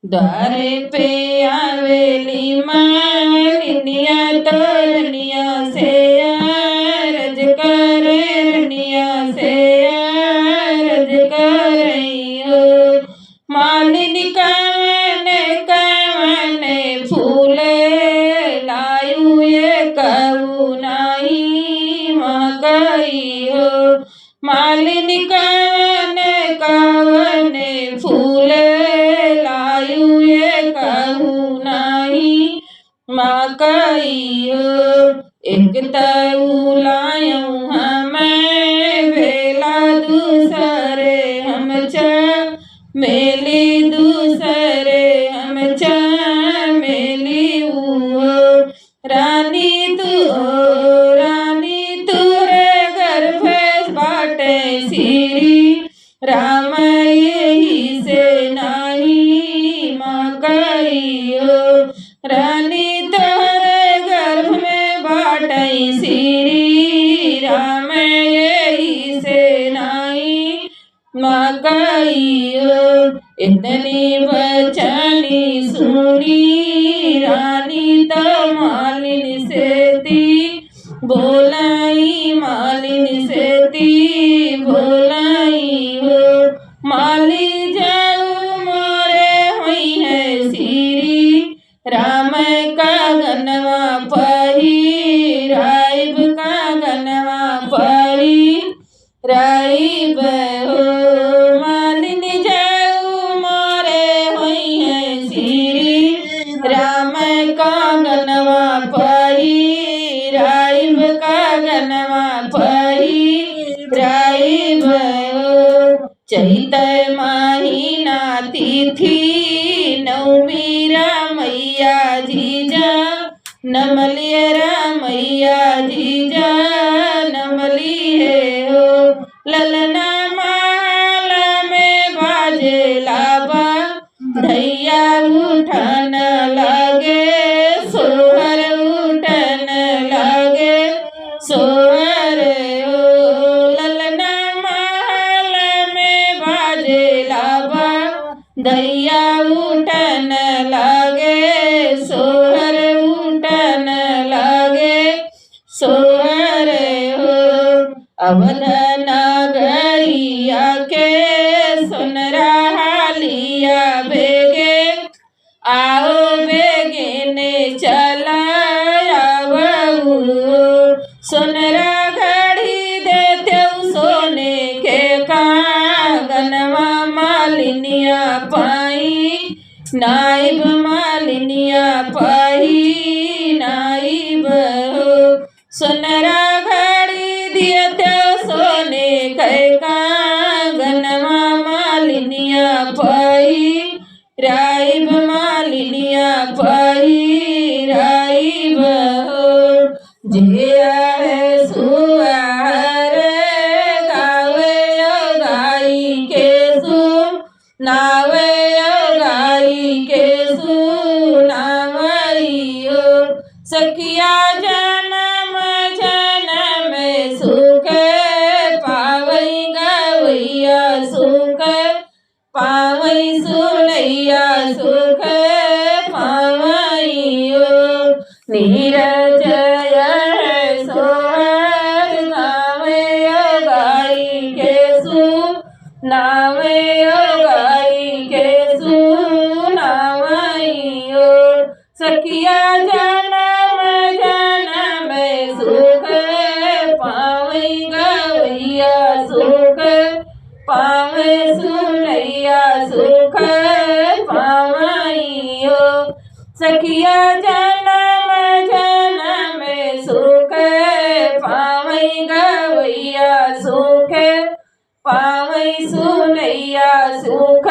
द्वारे पे आवेली मालिनिया तोरनिया से अरज करे रनिया से अरज करइयो। मालिनी कवने कवने फूल लायू ये कहू नाही मकइयो। मालिनी कवने कवने फूल लायू ये कहू नाही मकइयो। एक तऊ लायू हमें भेला दूसरे हम मेली दूसरे हम मेली रानी तुरे गर्भ बाटे श्री राम यही से नाही मकइयो। रानी तोरे गर्भ में बाटे श्री राम यही से नाही मकइयो। इतनी बचनी सुनी रानी तो मालिनी से ती बोलाई मालिनी से ती बोलाई हो। माली जाऊ मोरे हुई है श्री राम का गनवा पही राइब का गनवा पही राइब हो। मालिनी जाऊ मोरे हुई है श्री राम का गनवा पही राइब का गनवा पही राइब हो। चैत महीना तिथि नवमी रामैया जीजा नमलिए रामैया जीजा नमली है हो। ललना माला में बाजे लाबा धैया उठन लगे सोहर उठन लगे सोहर हो। ललना माला में बाजे लाबा धैया उठन लगे सोहर उठन लगे सोहर हो। अवध नगरिया के सुन रहा लिया बेगे आओ बेगेने चला आवऊ। सुनरा घड़ी देते सोने के कागनवा मालिनिया पाई नाइब मालिनिया पाई नाइब हो। सुनरा घड़ी देते सोने के कागनवा मालिनिया पाई राइब मालिनिया पाई राइब हो। जिया है सुआर गावे गाई के नावे गाई के नावइयो। सखिया जन्म जन्म सुख पावई गवैया सुख पावई सुनैया सुख पावइयो। नीरज सोहर गावे गाई के नावे गाई के नावइयो। सखिया जन्म जन्म सुख पावई गवैया सुख पावे सुनैया सुख पावइयो। सखिया जन्म जन्म सुख पावई गवैया सुख पावई सुनैया सुख